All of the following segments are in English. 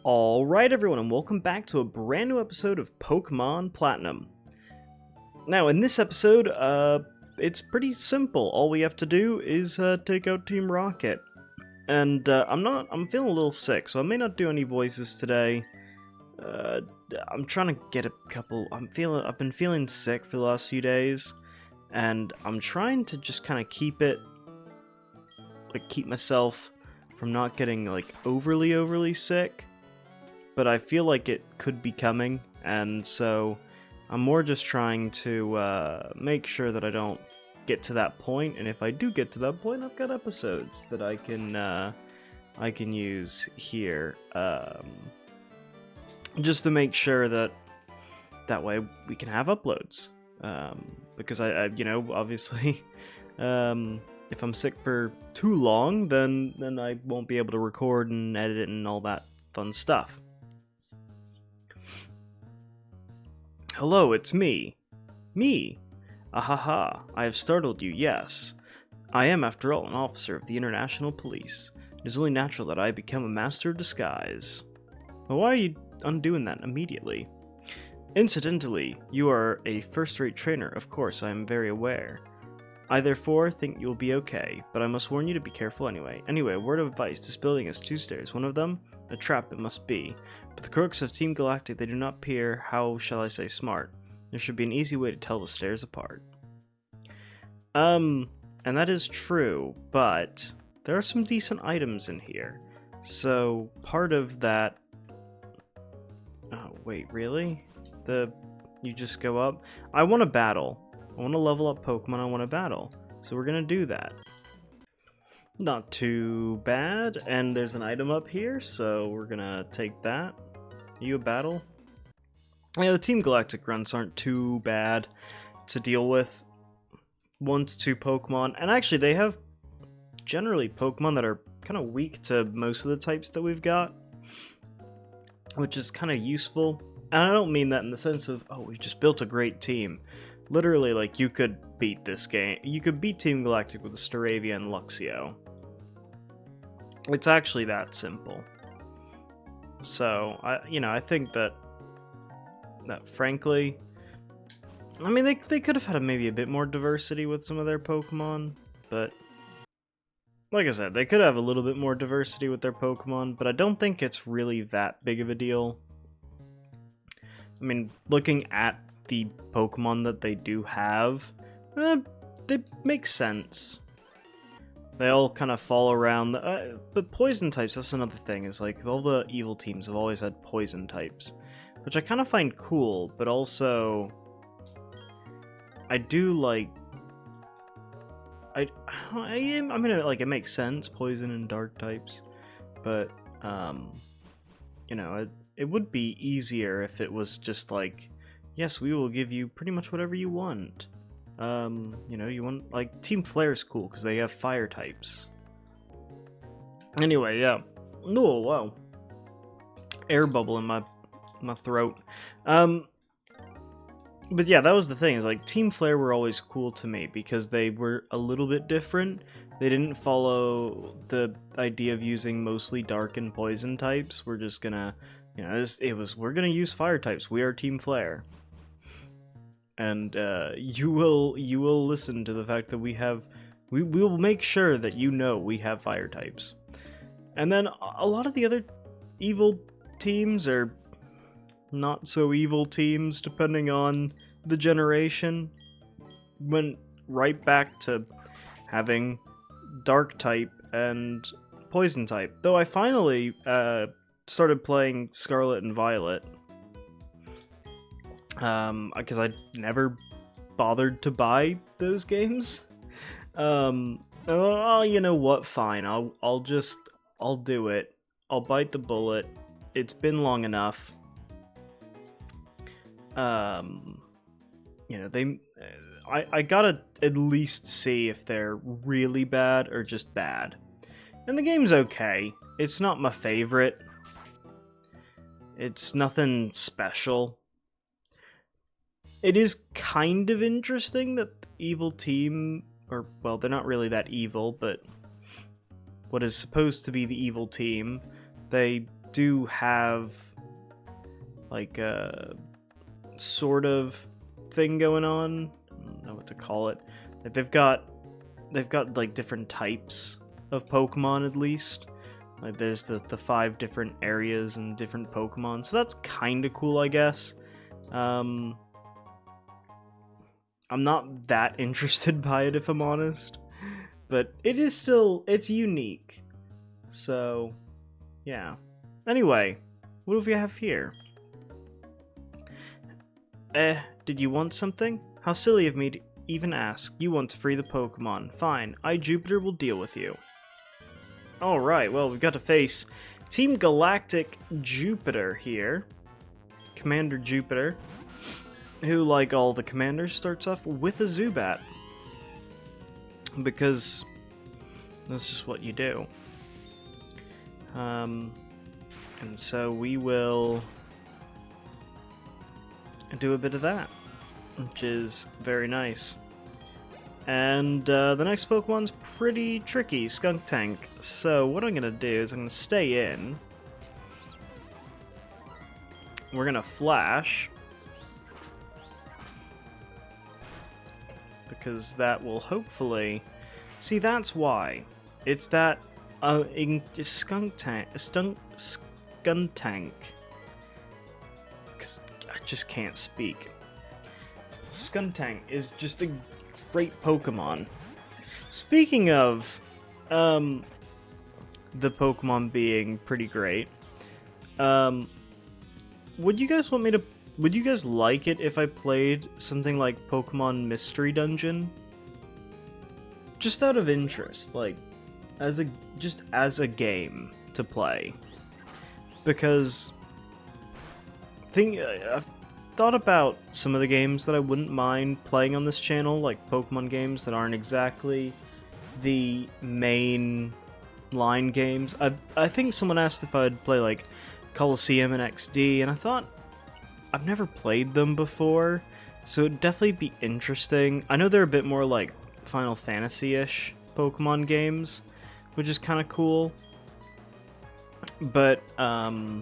Alright everyone, and welcome back to a brand new episode of Pokemon Platinum. Now in this episode, it's pretty simple. All we have to do is take out Team Rocket. And I'm feeling a little sick, so I may not do any voices today. I'm trying to get a couple, I've been feeling sick for the last few days, and I'm trying to just kind of keep myself from not getting like overly sick. But I feel like it could be coming, and so I'm more just trying to make sure that I don't get to that point. And if I do get to that point, I've got episodes that I can use here, just to make sure that way we can have uploads. Because I obviously, if I'm sick for too long, then I won't be able to record and edit it and all that fun stuff. Hello, it's me. Me! Ahaha, I have startled you, yes. I am, after all, an officer of the International Police. It is only natural that I become a master of disguise. Well, why are you undoing that immediately? Incidentally, you are a first-rate trainer, of course, I am very aware. I therefore think you will be okay, but I must warn you to be careful anyway. Anyway, a word of advice, this building has 2 stairs. One of them, a trap it must be. But the crooks of Team Galactic, they do not appear, how shall I say, smart. There should be an easy way to tell the stairs apart. And that is true, but there are some decent items in here. So, part of that... Oh, wait, really? You just go up? I want to battle. I want to level up Pokemon, I want to battle. So we're going to do that. Not too bad, and there's an item up here, so we're going to take that. Are you a battle? Yeah, the Team Galactic runs aren't too bad to deal with. 1 to 2 Pokemon, and actually they have generally Pokemon that are kind of weak to most of the types that we've got, which is kind of useful. And I don't mean that in the sense of, oh, we just built a great team. Literally, like, you could beat this game. You could beat Team Galactic with a Staravia and Luxio. It's actually that simple. So, I think that frankly, I mean, they could have had maybe a bit more diversity with some of their Pokemon, but like I said, they could have a little bit more diversity with their Pokemon, but I don't think it's really that big of a deal. I mean, looking at the Pokemon that they do have, they make sense. They all kind of fall around, but poison types, that's another thing, is like, all the evil teams have always had poison types, which I kind of find cool, but also, I do like, I mean, like, it makes sense, poison and dark types, but, it would be easier if it was just like, yes, we will give you pretty much whatever you want. You want, like, Team Flare's cool, because they have fire types. Anyway, yeah. Oh, wow. Air bubble in my throat. But yeah, that was the thing, is like, Team Flare were always cool to me, because they were a little bit different. They didn't follow the idea of using mostly dark and poison types. We're just gonna, we're gonna use fire types. We are Team Flare. And you will listen to the fact that we will make sure that we have fire types. And then a lot of the other evil teams are not so evil teams, depending on the generation. Went right back to having dark type and poison type. Though I finally started playing Scarlet and Violet. Because I never bothered to buy those games. Oh, you know what? Fine. I'll do it. I'll bite the bullet. It's been long enough. I gotta at least see if they're really bad or just bad. And the game's okay. It's not my favorite. It's nothing special. It is kind of interesting that the evil team, or, well, they're not really that evil, but what is supposed to be the evil team, they do have like a sort of thing going on. I don't know what to call it. Like they've got like different types of Pokemon at least. Like there's the 5 different areas and different Pokemon, so that's kind of cool, I guess. I'm not that interested by it, if I'm honest, but it is still, it's unique. So, yeah. Anyway, what do we have here? Did you want something? How silly of me to even ask. You want to free the Pokemon. Fine, I, Jupiter, will deal with you. Alright, well, we've got to face Team Galactic Jupiter here. Commander Jupiter, who, like all the commanders, starts off with a Zubat. Because that's just what you do. And so we will do a bit of that, which is very nice. And the next Pokemon's pretty tricky, Skuntank. So what I'm going to do is I'm going to stay in. We're going to Flash. Because that will hopefully... See, that's why. It's that Skuntank. Because I just can't speak. Skuntank is just a great Pokemon. Speaking of the Pokemon being pretty great, would you guys like it if I played something like Pokemon Mystery Dungeon? Just out of interest, like as a game to play. Because I've thought about some of the games that I wouldn't mind playing on this channel, like Pokemon games that aren't exactly the main line games. I think someone asked if I'd play like Colosseum and XD, and I thought I've never played them before, so it'd definitely be interesting. I know they're a bit more like Final Fantasy-ish Pokemon games, which is kind of cool. But I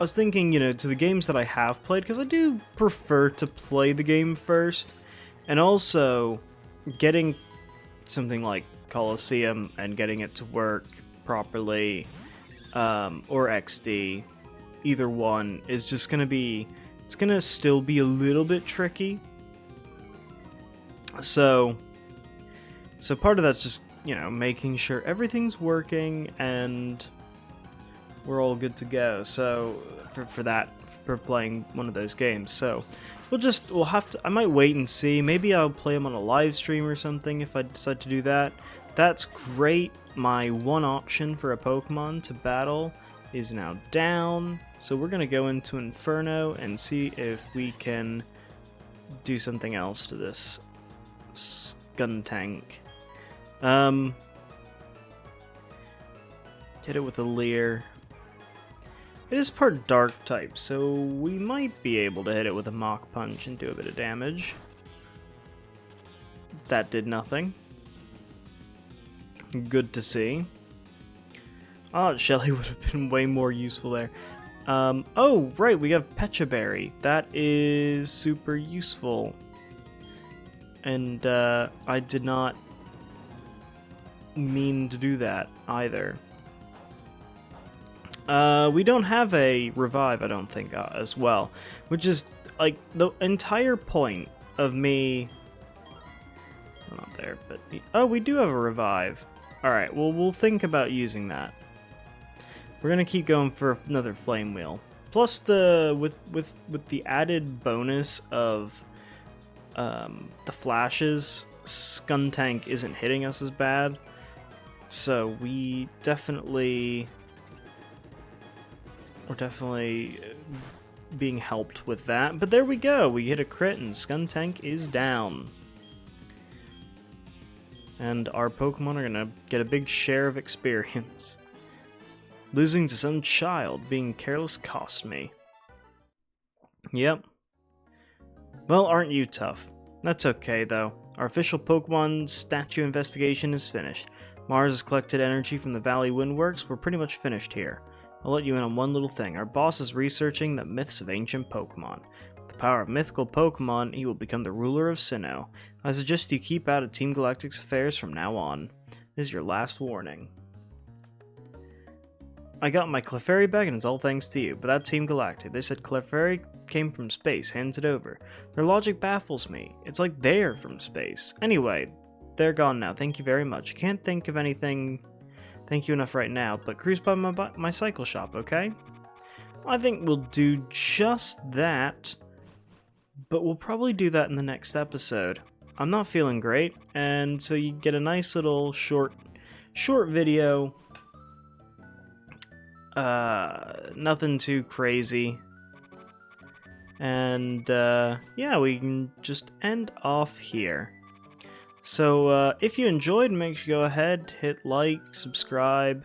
was thinking, to the games that I have played, because I do prefer to play the game first, and also getting something like Colosseum and getting it to work properly, or XD, either one, is just going to be, it's going to still be a little bit tricky. So part of that's just, making sure everything's working and we're all good to go. So for playing one of those games. So we'll have to, I might wait and see. Maybe I'll play them on a live stream or something if I decide to do that. That's great. My one option for a Pokemon to battle is now down. So we're going to go into Inferno and see if we can do something else to this Skuntank. Hit it with a Leer. It is part Dark type, so we might be able to hit it with a Mach Punch and do a bit of damage. That did nothing. Good to see. Oh, Shelly would have been way more useful there. Oh, right, we have Pecha Berry. That is super useful. And I did not mean to do that either. We don't have a revive, I don't think, as well. Which is, like, the entire point of me... Not there, but... Oh, we do have a revive. Alright, well, we'll think about using that. We're gonna keep going for another Flame Wheel. Plus, with the added bonus of the flashes, Skuntank isn't hitting us as bad. So we're definitely being helped with that. But there we go, we hit a crit and Skuntank is down. And our Pokemon are gonna get a big share of experience. Losing to some child, being careless cost me. Yep. Well, aren't you tough? That's okay, though. Our official Pokemon statue investigation is finished. Mars has collected energy from the Valley Windworks. We're pretty much finished here. I'll let you in on one little thing. Our boss is researching the myths of ancient Pokemon. With the power of mythical Pokemon, he will become the ruler of Sinnoh. I suggest you keep out of Team Galactic's affairs from now on. This is your last warning. I got my Clefairy back and it's all thanks to you, but that Team Galactic, they said Clefairy came from space, hands it over. Their logic baffles me. It's like they're from space. Anyway, they're gone now. Thank you very much. I can't think of anything thank you enough right now, but cruise by my cycle shop, okay? I think we'll do just that, but we'll probably do that in the next episode. I'm not feeling great, and so you get a nice little short video. Nothing too crazy. And, yeah, we can just end off here. So, if you enjoyed, make sure you go ahead, hit like, subscribe,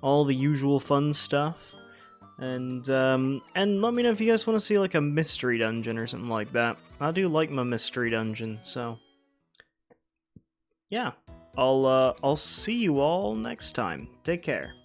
all the usual fun stuff. And let me know if you guys want to see, like, a mystery dungeon or something like that. I do like my mystery dungeon, so... yeah. I'll see you all next time. Take care.